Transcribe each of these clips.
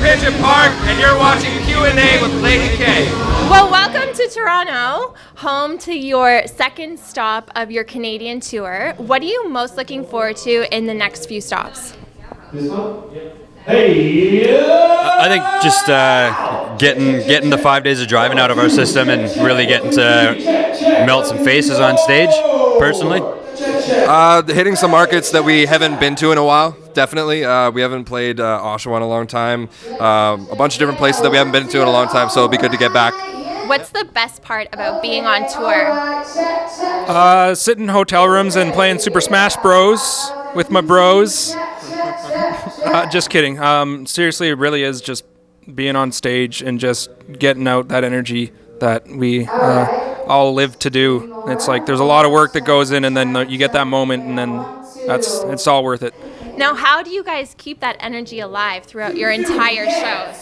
Pigeon Park, and you're watching Q&A with Lady K. Well, welcome to Toronto, home to your second stop of your Canadian tour. What are you most looking forward to in the next few stops? I think just getting the 5 days of driving out of our system and really getting to melt some faces on stage, personally. Hitting some markets that we haven't been to in a while, definitely. We haven't played Oshawa in a long time. A bunch of different places that we haven't been to in a long time, so it'll be good to get back. What's the best part about being on tour? Sitting in hotel rooms and playing Super Smash Bros. With my bros. Just kidding. Seriously, it really is just being on stage and just getting out that energy that we all live to do. It's like there's a lot of work that goes in, and then you get that moment, and then it's all worth it. Now, how do you guys keep that energy alive throughout your entire shows?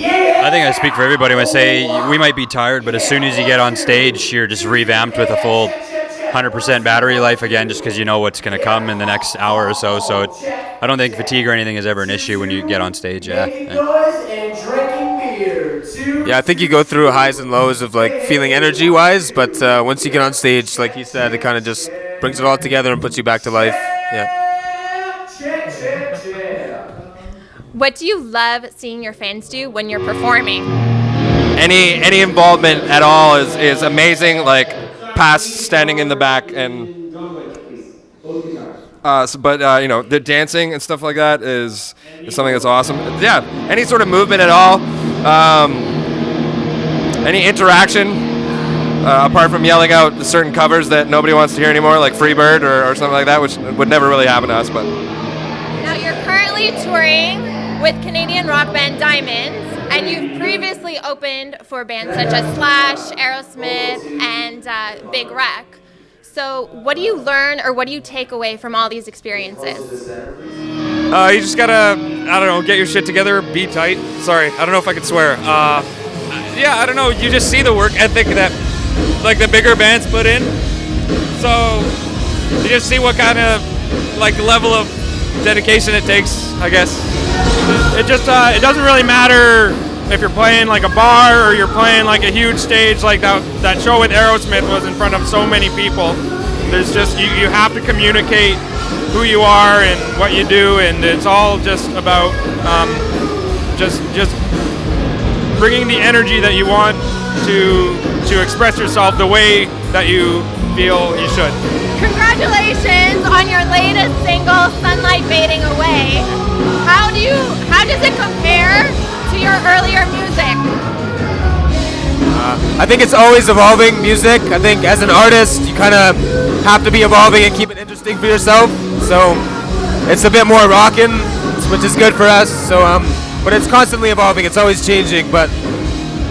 I think I speak for everybody when I say we might be tired, but as soon as you get on stage, you're just revamped with a full 100% battery life again, just because you know what's going to come in the next hour or so. So I don't think fatigue or anything is ever an issue when you get on stage. Yeah, I think you go through highs and lows of like feeling energy-wise, but once you get on stage, like he said, it kind of just brings it all together and puts you back to life. Yeah. What do you love seeing your fans do when you're performing? Any involvement at all is amazing. Like past standing in the back and the dancing and stuff like that is something that's awesome. Yeah, any sort of movement at all, any interaction. Apart from yelling out certain covers that nobody wants to hear anymore, like Freebird or something like that, which would never really happen to us. But now you're currently touring with Canadian rock band Diamonds, and you've previously opened for bands such as Slash, Aerosmith, and Big Wreck. So what do you learn or what do you take away from all these experiences? You just gotta, get your shit together, be tight. Sorry, I don't know if I could swear. I don't know, you just see the work ethic that like the bigger bands put in. So you just see what kind of like level of dedication it takes, I guess. It doesn't really matter if you're playing like a bar or you're playing like a huge stage like that show with Aerosmith was in front of so many people. There's just you have to communicate who you are and what you do, and it's all just about just bringing the energy that you want to express yourself the way that you feel you should. Congratulations on your latest single, Sunlight Fading Away. How does it compare to your earlier music? I think it's always evolving music. I think as an artist, you kind of have to be evolving and keep it interesting for yourself. So it's a bit more rockin', which is good for us. So, but it's constantly evolving. It's always changing. But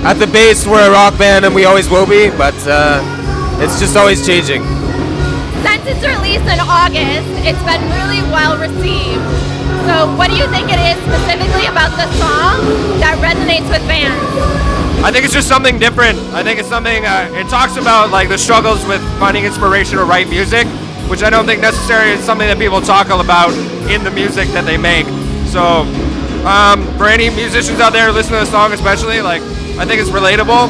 at the base, we're a rock band, and we always will be. But it's just always changing. Since its release in August, it's been really well received. So what do you think it is specifically about the song that resonates with fans? I think it's just something different. I think it's something, it talks about like the struggles with finding inspiration to write music, which I don't think necessarily is something that people talk about in the music that they make. So for any musicians out there listening to the song especially, like I think it's relatable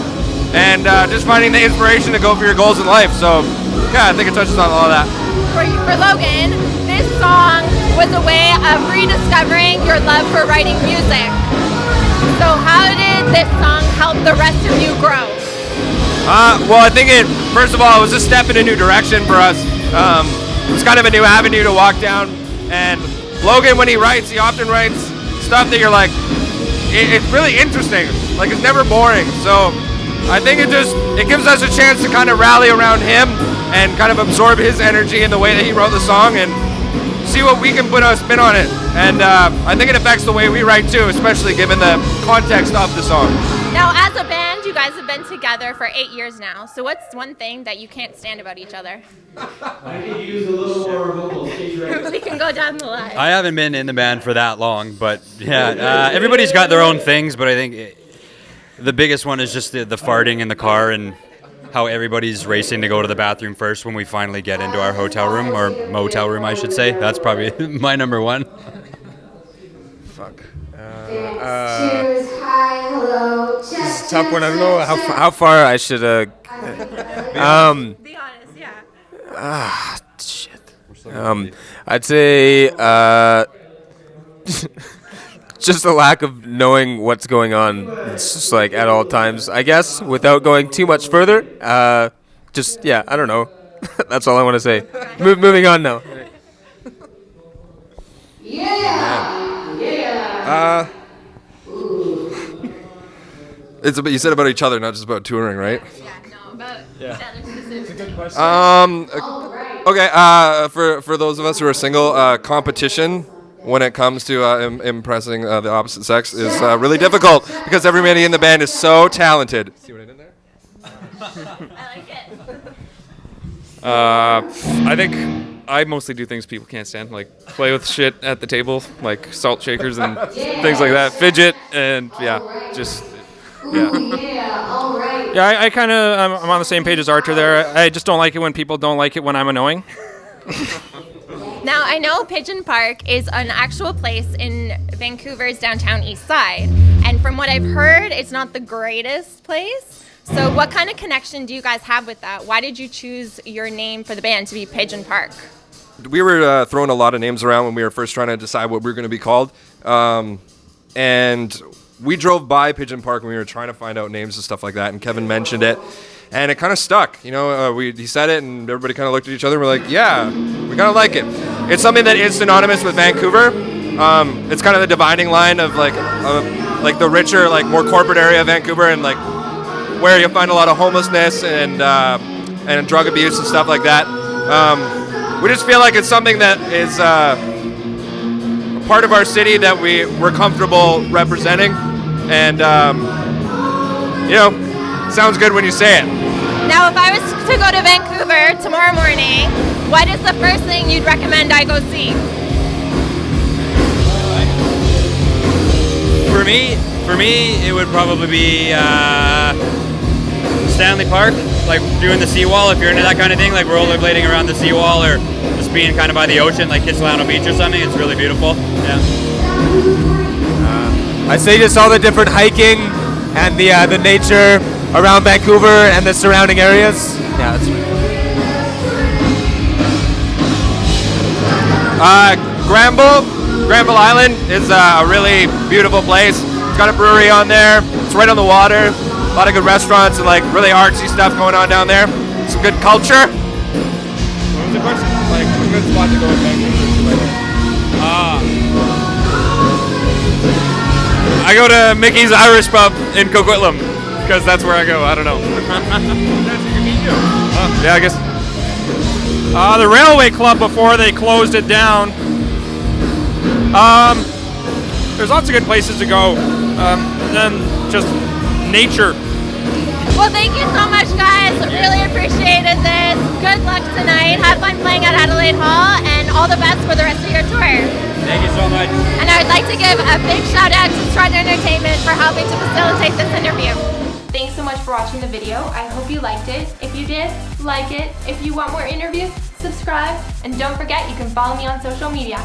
and just finding the inspiration to go for your goals in life. So yeah, I think it touches on all of that. For Logan, this song was a way of rediscovering your love for writing music. So how did this song help the rest of you grow? Well, I think first of all, it was a step in a new direction for us. It was kind of a new avenue to walk down. And Logan, when he writes, he often writes stuff that you're like, it's really interesting. Like, it's never boring. So I think it gives us a chance to kind of rally around him and kind of absorb his energy in the way that he wrote the song and see what we can put a spin on it. And I think it affects the way we write too, especially given the context of the song. Now, as a band, you guys have been together for 8 years now. So what's one thing that you can't stand about each other? I could use a little more vocals. We can go down the line. I haven't been in the band for that long, but yeah, everybody's got their own things, but I think the biggest one is just the farting in the car and how everybody's racing to go to the bathroom first when we finally get into our hotel room, or motel room, I should say. That's probably my number one. Fuck. Cheers, hi, hello, check, It's a tough one. I don't know how far I should. Be honest, yeah. Shit. I'd say just a lack of knowing what's going on. It's just like at all times, I guess, without going too much further. Just yeah, I don't know. That's all I want to say. Moving on now. It's you said about each other, not just about touring, right? Yeah, no, about each other specifically. Okay. For those of us who are single, competition when it comes to impressing the opposite sex is really difficult because everybody in the band is so talented. See what I did there? I like it. I think I mostly do things people can't stand, like play with shit at the table, like salt shakers and things like that, fidget, and yeah, just yeah. Yeah, I kind of I'm on the same page as Archer there. I just don't like it when people don't like it when I'm annoying. Now, I know Pigeon Park is an actual place in Vancouver's downtown east side, and from what I've heard, it's not the greatest place. So what kind of connection do you guys have with that? Why did you choose your name for the band to be Pigeon Park? We were throwing a lot of names around when we were first trying to decide what we were going to be called. And we drove by Pigeon Park when we were trying to find out names and stuff like that, and Kevin mentioned it. And it kind of stuck. You know, he said it, and everybody kind of looked at each other and we're like, yeah, we kind of like it. It's something that is synonymous with Vancouver. It's kind of the dividing line of like the richer, like more corporate area of Vancouver, and like where you find a lot of homelessness and drug abuse and stuff like that. We just feel like it's something that is a part of our city that we're comfortable representing, and you know, sounds good when you say it. Now, if I was to go to Vancouver tomorrow morning, what is the first thing you'd recommend I go see? For me, it would probably be Stanley Park, like doing the seawall. If you're into that kind of thing, like rollerblading around the seawall, or just being kind of by the ocean, like Kitsilano Beach or something. It's really beautiful. Yeah. I'd say just all the different hiking and the nature around Vancouver and the surrounding areas. Yeah, that's Granville Island is a really beautiful place. It's got a brewery on there. It's right on the water. A lot of good restaurants and like really artsy stuff going on down there. Some good culture. What was the question? Like a good spot to go in Vancouver. I go to Mickey's Irish Pub in Coquitlam because that's where I go. I don't know. Yeah, I guess. The Railway Club before they closed it down. There's lots of good places to go. Then just nature. Well, thank you so much, guys. Really appreciated this. Good luck tonight. Have fun playing at Adelaide Hall, and all the best for the rest of your tour. Thank you so much. And I would like to give a big shout out to Strut Entertainment for helping to facilitate this interview. Thanks so much for watching the video. I hope you liked it. If you did, like it. If you want more interviews, subscribe. And don't forget, you can follow me on social media.